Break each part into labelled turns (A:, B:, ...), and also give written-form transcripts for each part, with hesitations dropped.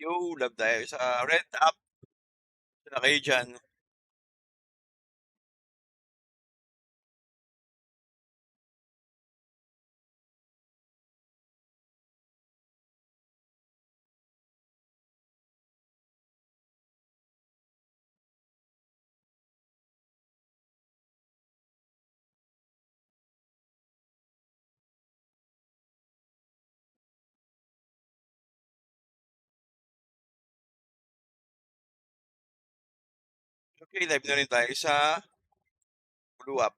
A: Yo, love tayo sa red up. Na kayo dyan. Okay, live na rin tayo sa blue up.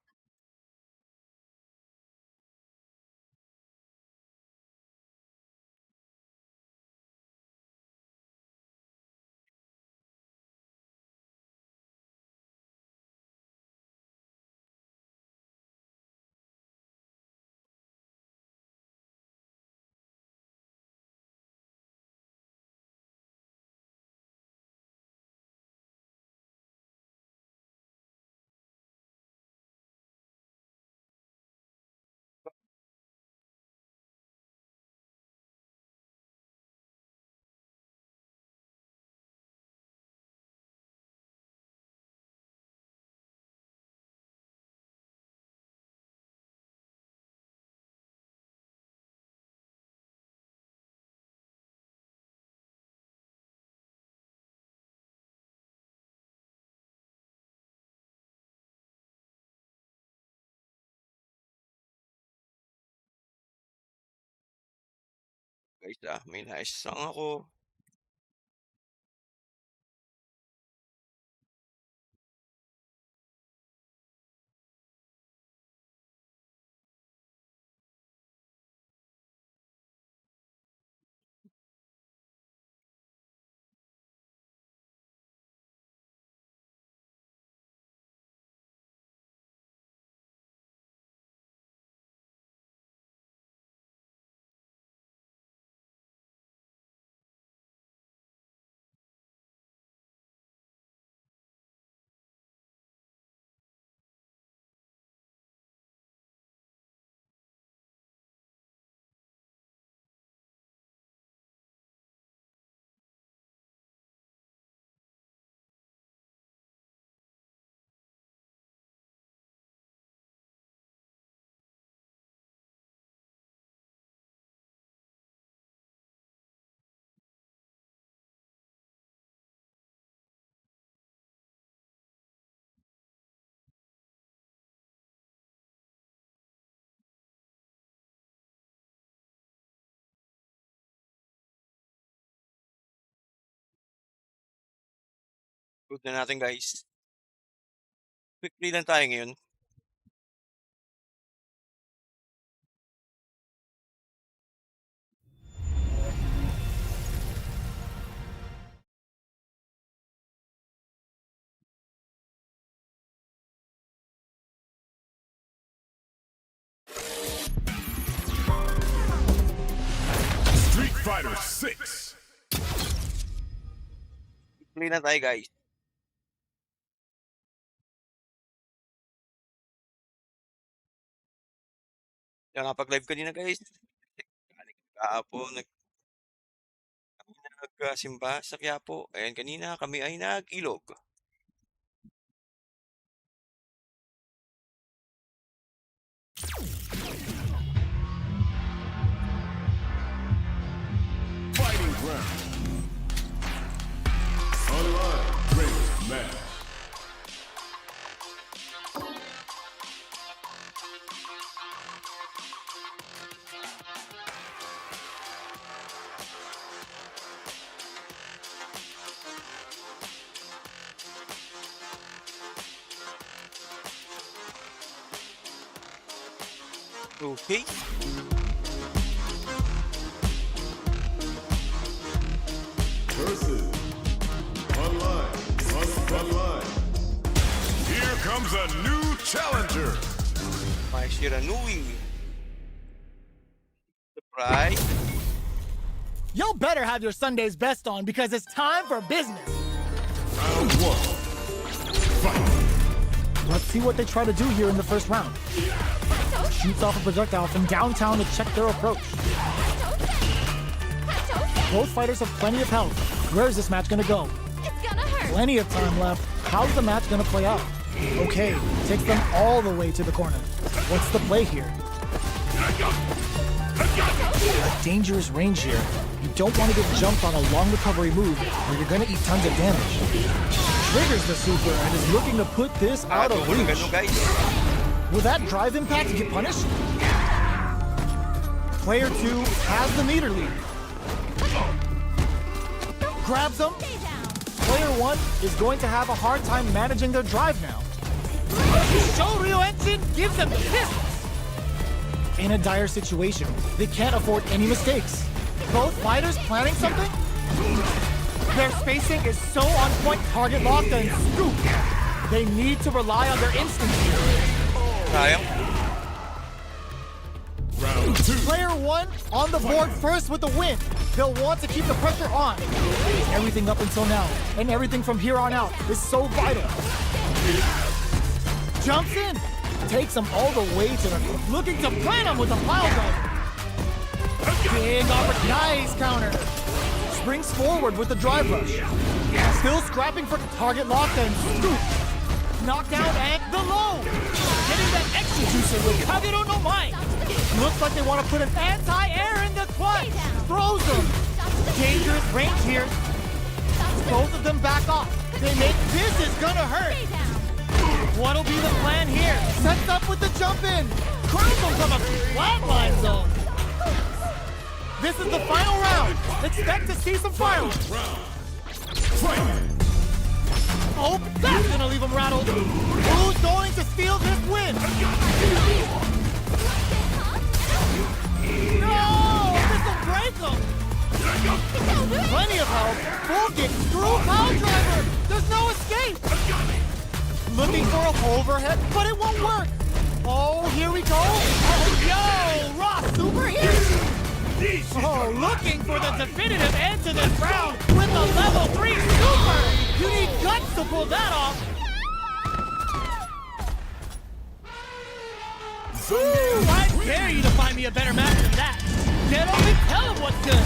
A: Guys, may nais lang ako. Good na natin, guys. Quickly lang tayo ngayon.
B: Street Fighter 6.
A: Quickly lang tayo, guys. Kaya nakapag-live kanina, guys. Kahapon, nagsimba sa Quiapo. Ayan, kanina kami ay nag-ilog.
B: Fighting round. Online greatest match.
A: Okay.
B: Versus online. Online. Here comes a new challenger.
A: May Shiranui. Surprise.
C: Y'all better have your Sunday's best on because it's time for business.
B: Round one. Fight.
C: Let's see what they try to do here in the first round. Shoots off a projectile from downtown to check their approach. Both fighters have plenty of health, Where is this match gonna go?
D: It's gonna hurt.
C: Plenty of time left. How's the match gonna play out? Okay, takes them all the way to the corner. What's the play here? A dangerous range here. You don't want to get jumped on a long recovery move where you're gonna eat tons of damage. Triggers the super and is looking to put this out of
A: Ganun,
C: reach.
A: guys.
C: Will that drive impact get punished? Player 2 has the meter lead. Grabs him.
D: Stay down.
C: Player 1 is going to have a hard time managing their drive now. Shoryu Engine gives them this. In a dire situation, they can't afford any mistakes. Both fighters planning something? Their spacing is so on point, target locked and scoop. They need to rely on their instincts here.
A: Sayang.
B: Round 2.
C: Player 1 on the board first with the win. They'll want to keep the pressure on. Everything up until now, and everything from here on out, is so vital. Jumps in. Takes them all the way to the... Looking to plant him with a pile driver. Big opportunity. Nice counter. Springs forward with the drive rush. Still scrapping for target lock and scoop. Knockdown and the low. Getting that extra juicer with Kagero no Mai. Looks like they want to put an anti-air in the clutch. Throws them. Dangerous range here. Both of them back off. They make this is gonna hurt.
D: Stay down.
C: What'll be the plan here? Sets up with the jump in. Crowns them from a flatline zone. This is the final round. Expect to see some fireworks.
B: Fight!
C: Oh, that's gonna leave him rattled. Who's going to steal this win? No! This'll break him! Plenty of help. Full kick through power driver. There's no escape. Looking for a overhead, but it won't work. Oh, here we go. Oh, yo, Ross super here. Oh, looking for the definitive end to this round with a level 3 super. You need guts to pull that off. Ooh, I dare you to find me a better match than that. Get up and tell him what's good.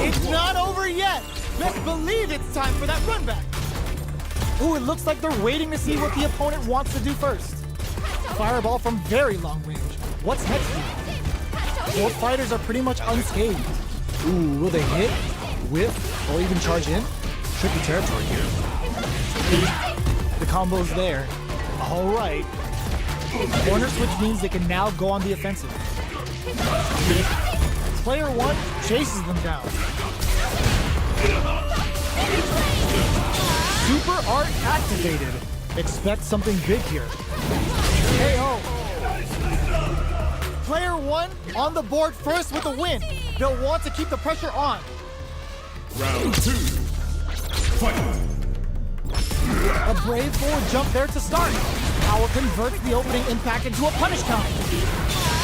C: It's not over yet. Let's believe it's time for that run back. Ooh, it looks like they're waiting to see what the opponent wants to do first. Fireball from very long range. What's next here? Both fighters are pretty much unscathed. Ooh, will they hit, whiff, or even charge in? Tricky territory here. The combo's there. All right. Corner switch means they can now go on the offensive. Player 1 chases them down. Super art activated. Expect something big here. KO. Player 1 on the board first with a win. They'll want to keep the pressure on.
B: Round 2. Fight!
C: A brave forward jump there to start. Power converts the opening impact into a punish count.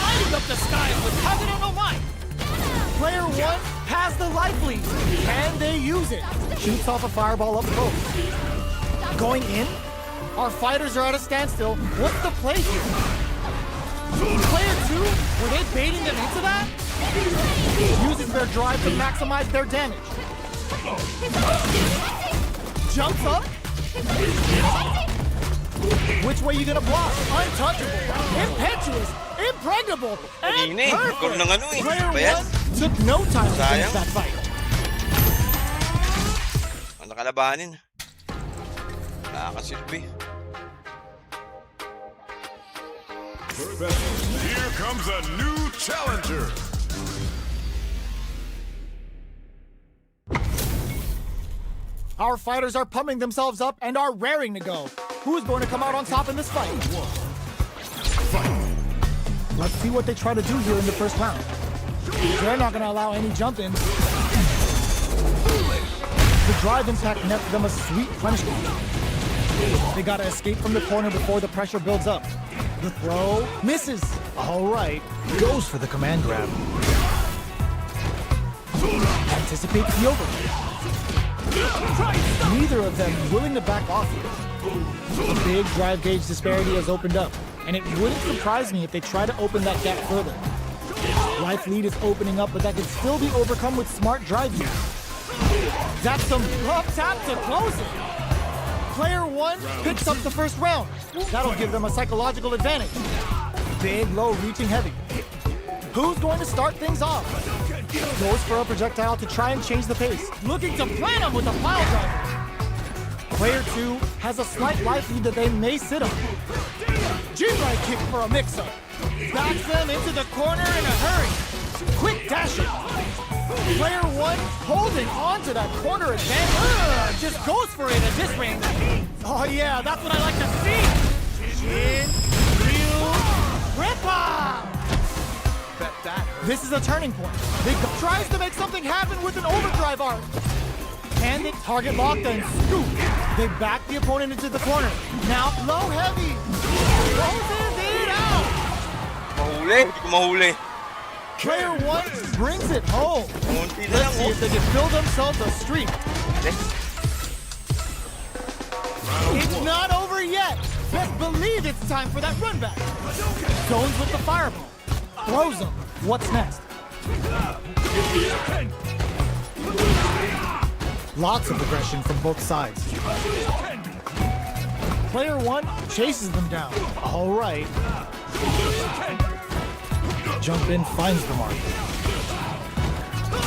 C: Lighting up the skies with Kagero no Mai. Player 1 has the life lead. Can they use it? Shoots off a fireball up close. Going in? Our fighters are at a standstill. What's the play here? Player 2, were they baiting them into that? Uses their drive to maximize their damage. Jumps up. Which way you gonna block? Untouchable, impetuous, impregnable, and
A: Kanina eh. Score ng ano
C: perfect.
A: eh.
C: Player
A: Ba yan?
C: 1 took no time to finish
A: Sayang.
C: that fight.
A: Ano kalabanin? Nakakasilbi.
B: Here comes a new challenger.
C: Our fighters are pumping themselves up and are raring to go. Who's going to come out on top in this fight? Let's see what they try to do here in the first round. They're not going to allow any jump-ins. The drive impact nets them a sweet punishment. They got to escape from the corner before the pressure builds up. The throw misses. All right, goes for the command grab. Anticipates the overhead. Neither of them willing to back off here. A big drive gauge disparity has opened up. and it wouldn't surprise me if they try to open that gap further. Life lead is opening up, but that could still be overcome with smart drive use. That's some up tap to close it. Player 1 picks up the first round. That'll give them a psychological advantage. Big, low, reaching heavy. Who's going to start things off? Goes for a projectile to try and change the pace. Looking to plant him with a pile driver. Player 2 has a slight life lead that they may sit on. G-right kick for a mix-up. Backs them into the corner in a hurry. Quick dashing. Player 1 holding on to that corner advantage. Just goes for it at this range. Oh yeah, that's what I like to see. Chin, reel, ripper. This is a turning point. They tries to make something happen with an overdrive arc. Hand it, target locked, and scoop. They back the opponent into the corner. Now low heavy. Closes it out.
A: Mahuli, hindi ko mahuli.
C: Player 1 brings it home.
A: Munti na lang,
C: Let's see if they can build themselves a streak. It's not over yet. Best believe it's time for that run back. Zones with the fireball. Throws him. What's next? Lots of aggression from both sides. Player 1 chases them down. All right. Jump in, finds the mark.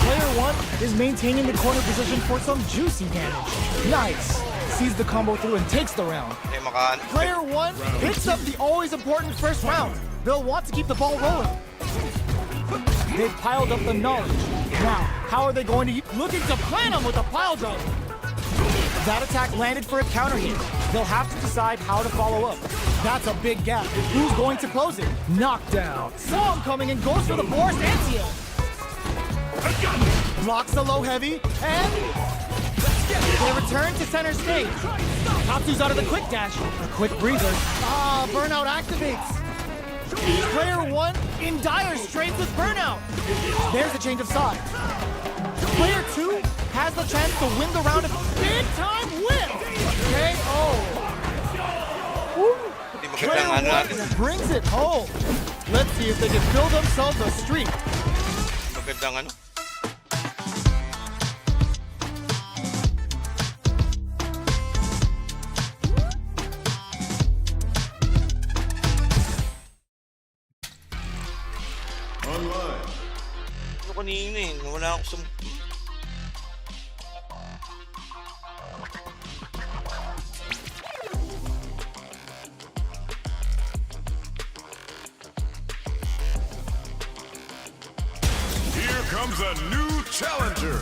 C: Player 1 is maintaining the corner position for some juicy damage. Nice. Sees the combo through and takes the round. Player 1 picks up the always important first round. They'll want to keep the ball rolling. They've piled up the knowledge. Now, how are they going to keep looking to plant them with a pile driver? That attack landed for a counter hit. They'll have to decide how to follow up. That's a big gap. Who's going to close it? Knockdown. Saw him coming and goes for the Boris Antio. Blocks the low heavy, and they return to center stage. Tatsu's out of the quick dash. A quick breather. Burnout activates. Player 1 in dire straits with burnout. There's a change of sides. Player 2 has the chance to win the round of big time win. KO. Player 1 brings it home. Let's see if they can build themselves a streak.
A: Magandang ano?
B: Online.
A: Ano kanina eh, wala ako sa...
B: Here comes a new challenger.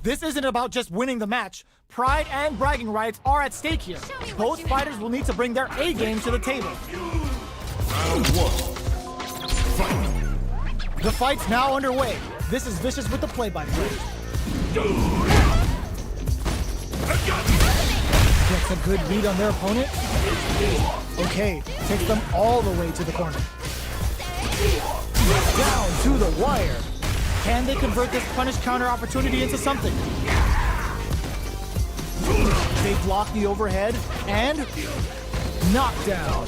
C: This isn't about just winning the match. Pride and bragging rights are at stake here. Both fighters will need to bring their A game to the table.
B: Round 1. Fight.
C: The fight's now underway. This is Vicious with the play-by-play. Gets a good read on their opponent. Okay, takes them all the way to the corner. Down to the wire. Can they convert this punish counter opportunity into something? They block the overhead and knockdown.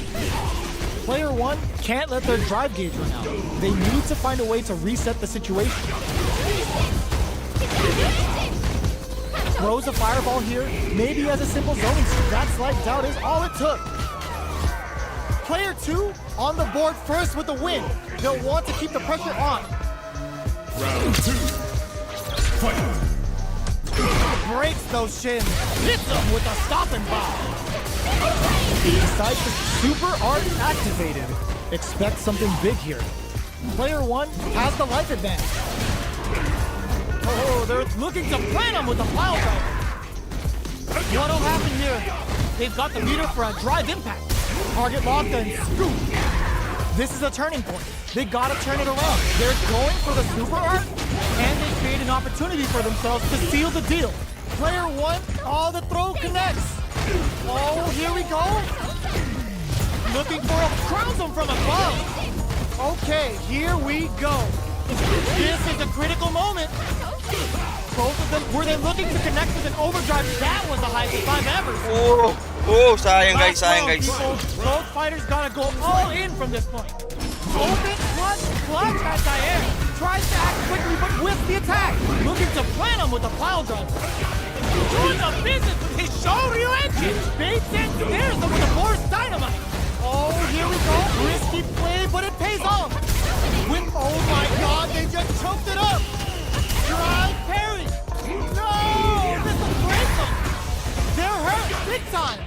C: Player 1 can't let their drive gauge run out. They need to find a way to reset the situation. Throws a fireball here, maybe as a simple zoning sweep. That slight doubt is all it took. Player 2 on the board first with the win. They'll want to keep the pressure on.
B: Round 2. Fight.
C: Breaks those shins. Hits them with a stopping bomb. Decides to super art activated. Expect something big here. Player 1 has the life advantage. Oh, they're looking to plant him with a pile driver. What'll happen here? They've got the meter for a drive impact. Target locked and scoop. This is a turning point. They gotta turn it around. They're going for the super art, and they create an opportunity for themselves to seal the deal. Player 1, oh, the throw connects. Oh, here we go. Looking for a crowns him from above. Okay, here we go. This is a critical moment. both of them, were they looking to connect with an overdrive? That was the highest I've ever seen.
A: Oh, sayang guys, sayang
C: Last
A: guys.
C: round, people. Both fighters gotta go all in from this point. Open, clutch, anti-air. Tries to act quickly, but whiffs the attack. Looking to plan him with a pile driver. Doing the business with his Shoryu engine. Baits and snares him with a force dynamite. Oh, here we go. Risky play, but it pays off. Oh my God, they just choked it up. Drive parry. No, this will break them. They're hurt big time.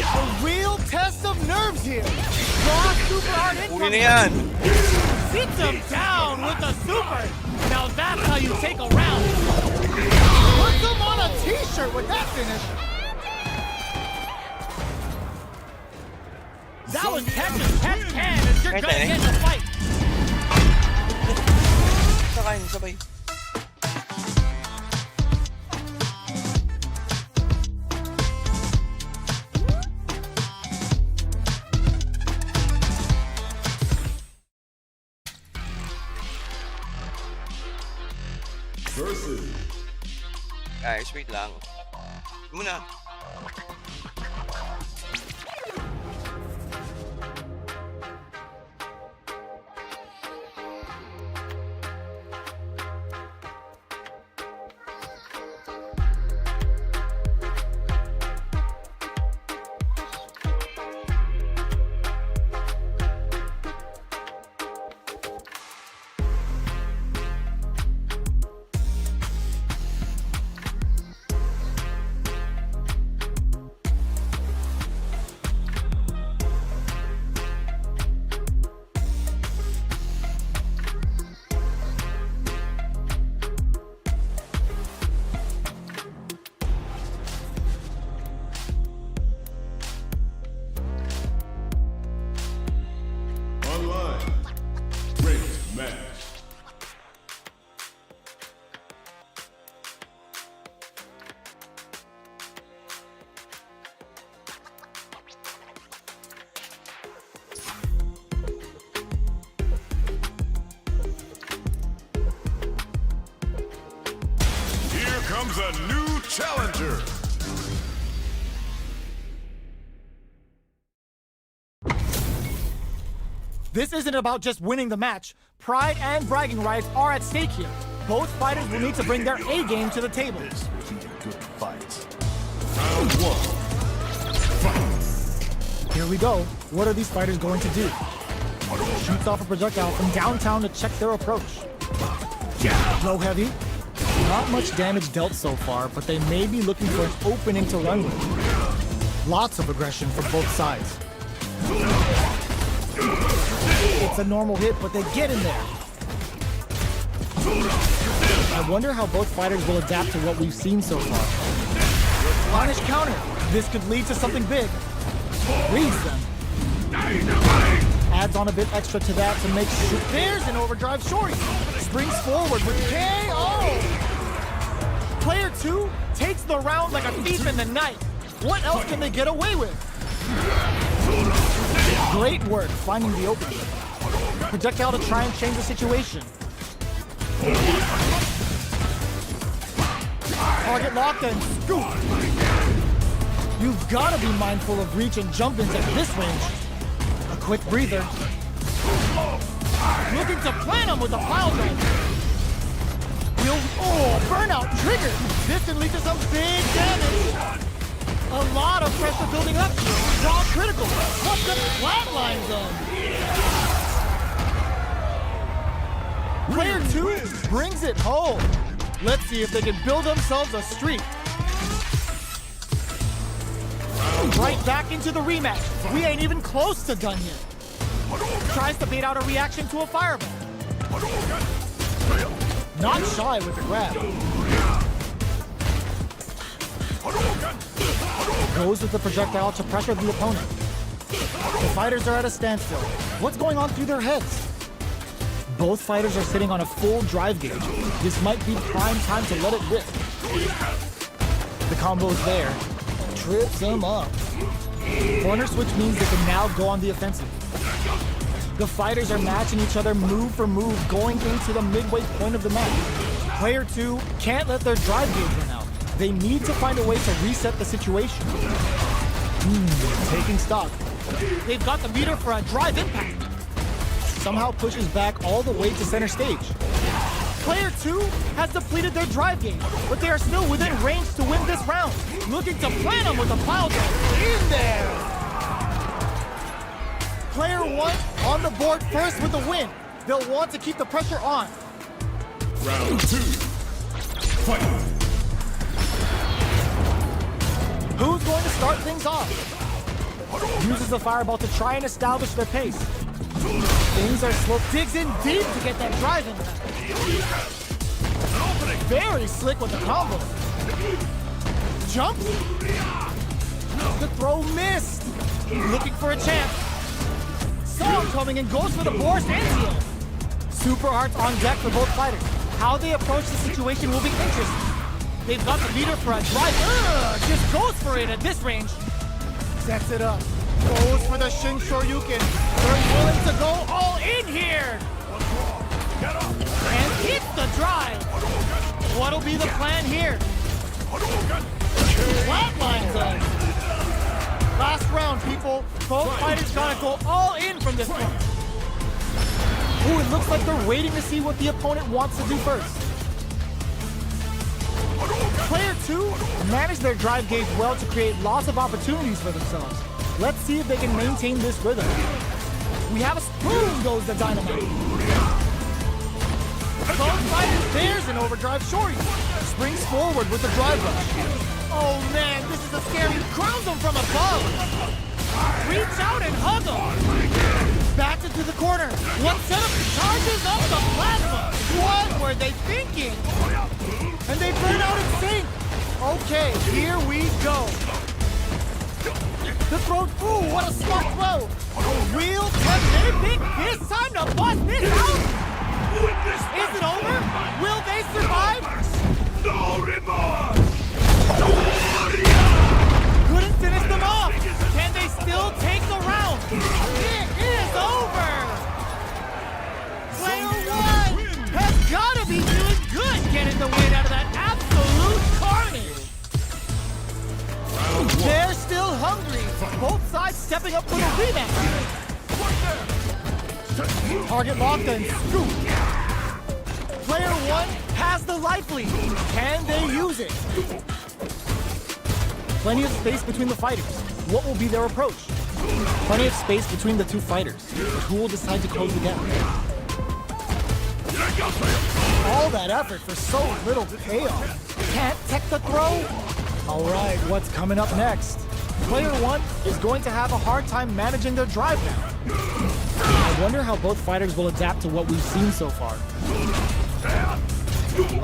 C: A real test of nerves here. Draw super hard in
A: Uli
C: from
A: na
C: him.
A: yan.
C: Sits him down with a super. Now that's how you take a round. Puts him on a t-shirt with that finish. That was catch as catch can as you're gonna get in the fight.
A: Sabay.
B: Versus
A: Guys, wait lang. Muna.
B: online. Great match. Here comes a new challenger.
C: This isn't about just winning the match. Pride and bragging rights are at stake here. Both fighters will need to bring their A game to the table.
B: This will be a good fight. Round one. Fight.
C: Here we go. What are these fighters going to do? Shoots off a projectile from downtown to check their approach. Low heavy. Not much damage dealt so far, but they may be looking for an opening to run with. Lots of aggression from both sides. It's a normal hit, but they get in there. I wonder how both fighters will adapt to what we've seen so far. Punish counter. This could lead to something big. Reads them. Adds on a bit extra to that to make sure. There's an overdrive shorty. Springs forward with KO. Player 2 takes the round like a thief in the night. What else can they get away with? Great work finding the opening. Projectile to try and change the situation. Target locked and scoop. You've got to be mindful of reach and jump-ins at this range. A quick breather. Looking to plan him with a pile driver. Oh, burnout triggered. This can lead to some big damage. A lot of pressure building up here. Draw critical. Plus the flatline zone. Player 2 brings it home. Let's see if they can build themselves a streak. Right back into the rematch. We ain't even close to done yet. Tries to bait out a reaction to a fireball. Not shy with the grab. Goes with the projectile to pressure the opponent. The fighters are at a standstill. What's going on through their heads? Both fighters are sitting on a full drive gauge. This might be prime time to let it rip. The combo's there. Trips him up. Corner switch means they can now go on the offensive. The fighters are matching each other move for move going into the midway point of the match. Player 2 can't let their drive gauge run out. They need to find a way to reset the situation. Taking stock. They've got the meter for a drive impact. Somehow pushes back all the way to center stage. Player 2 has depleted their drive gauge, but they are still within range to win this round. Looking to plant them with a pile drive in there. Player 1 on the board first with the win. They'll want to keep the pressure on.
B: Round 2. Fight.
C: Who's going to start things off? Uses the fireball to try and establish their pace. Things are slow. Digs in deep to get that drive in. Very slick with the combo. Jumps. The throw missed. Looking for a chance. Saw him coming and goes for the burst and heal. Super hearts on deck for both fighters. How they approach the situation will be interesting. They've got the meter for a drive. Just goes for it at this range. Sets it up. Goes for the Shin Shoryuken. They're willing to go all in here. And hits the drive. What'll be the plan here? Flatlines them. Last round, people. Both fighters gotta go all in from this point. Ooh, it looks like they're waiting to see what the opponent wants to do first. Player 2 managed their drive gauge well to create lots of opportunities for themselves. Let's see if they can maintain this rhythm. We have a spoon goes the dynamite. Both fighters, there's an overdrive shorty. Springs forward with the drive rush. Oh man, this is a scary, crowns him from above. Reach out and hug him. Back into the corner. One setup charges up the plasma. What were they thinking? And they burn out in sync. Okay, here we go. The throw, ooh, what a smart throw. A real 10-minute pick. This time to bust this out. Is it over? Will they survive?
B: No remorse!
C: Couldn't finish them off. Can they still take the round? It is over. Player 1 has got to be doing good getting the win out of that absolute carnage. They're still hungry. Both sides stepping up for the rematch. Target locked and scoop. Player 1 has the life lead. Can they use it? Plenty of space between the fighters. What will be their approach? Plenty of space between the two fighters. Who will decide to close the gap? All that effort for so little payoff. Can't tech the throw? All right, what's coming up next? Player 1 is going to have a hard time managing their drive now. I wonder how both fighters will adapt to what we've seen so far.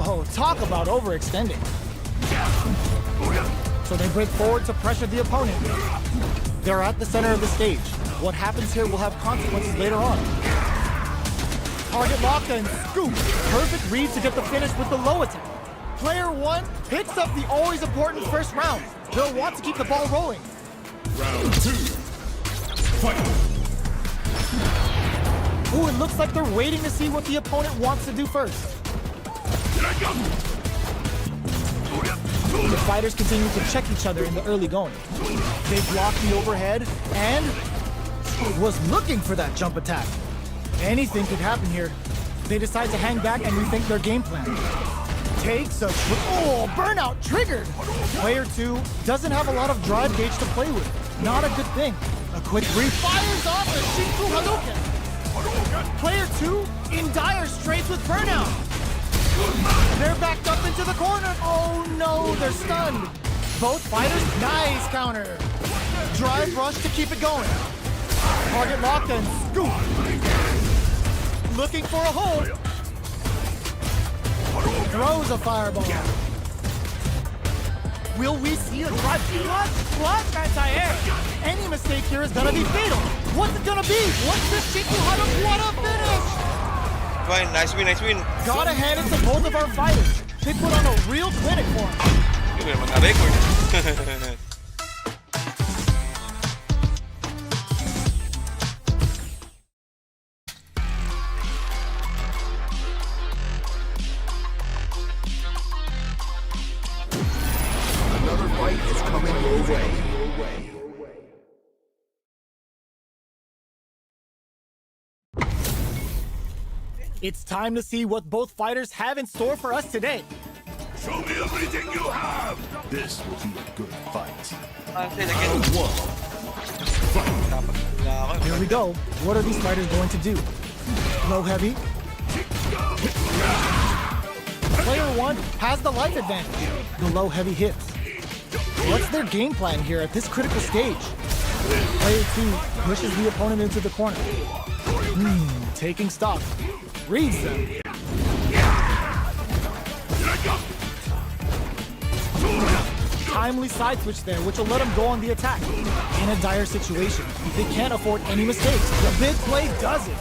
C: Oh, talk about overextending. So they break forward to pressure the opponent. They're at the center of the stage. What happens here will have consequences later on. Target locked and scoop. Perfect read to get the finish with the low attack. Player 1 picks up the always important first round. They'll want to keep the ball rolling.
B: Round 2. Fight.
C: Ooh, it looks like they're waiting to see what the opponent wants to do first. The fighters continue to check each other in the early going. They block the overhead and was looking for that jump attack. Anything could happen here. They decide to hang back and rethink their game plan. Takes a burnout triggered. Player 2 doesn't have a lot of drive gauge to play with. Not a good thing. A quick brief fires off the Shinku Hadouken. Player 2 in dire straits with burnout. They're backed up into the corner. Oh no, they're stunned. Both fighters, nice counter. Drive rush to keep it going. Target locked and scoop. Looking for a hold. Throws a fireball. Will we see a drive clutch anti-air? Any mistake here is gonna be fatal. What's it gonna be? What's this Shinku Hadouken? What a finish!
A: Fine, nice win, nice win.
C: Gotta hand it to both of our fighters. They put on a real clinic for him.
A: Yung mga record.
B: way.
C: It's time to see what both fighters have in store for us today.
B: Show me everything you have! This will be a good fight.
A: Say it again.
B: Round one. Fight.
A: Dapat na ako.
C: Here we go. What are these fighters going to do? Low heavy. Player 1 has the life advantage. The low heavy hits. What's their game plan here at this critical stage? Player 2 pushes the opponent into the corner. Taking stock. Reads them. Timely side switch there, which will let him go on the attack. In a dire situation, they can't afford any mistakes. The big play does it.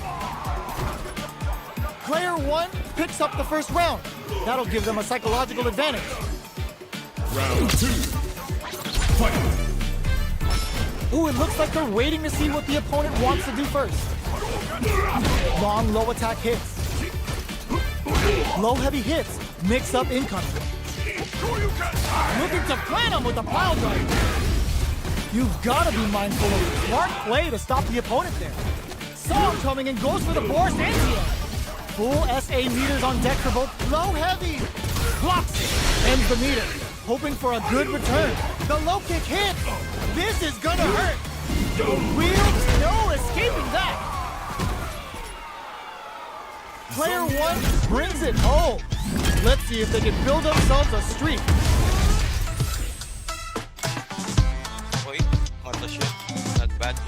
C: Player 1 picks up the first round. That'll give them a psychological advantage.
B: Round 2. Fight.
C: Ooh, it looks like they're waiting to see what the opponent wants to do first. Long low attack hits. Low heavy hits. Mix up incoming. Looking to plan him with a pile driver. You've got to be mindful of the smart play to stop the opponent there. Saw him coming and goes for the Boris Antia. Full SA meters on deck for both. Low heavy. Blocks it. Ends the meter. Hoping for a good return. The low kick hits. This is gonna hurt. The wheels, no escaping that. Player 1 brings it home. Let's see if they can build themselves a streak.
A: Wait, what the shit? Not bad.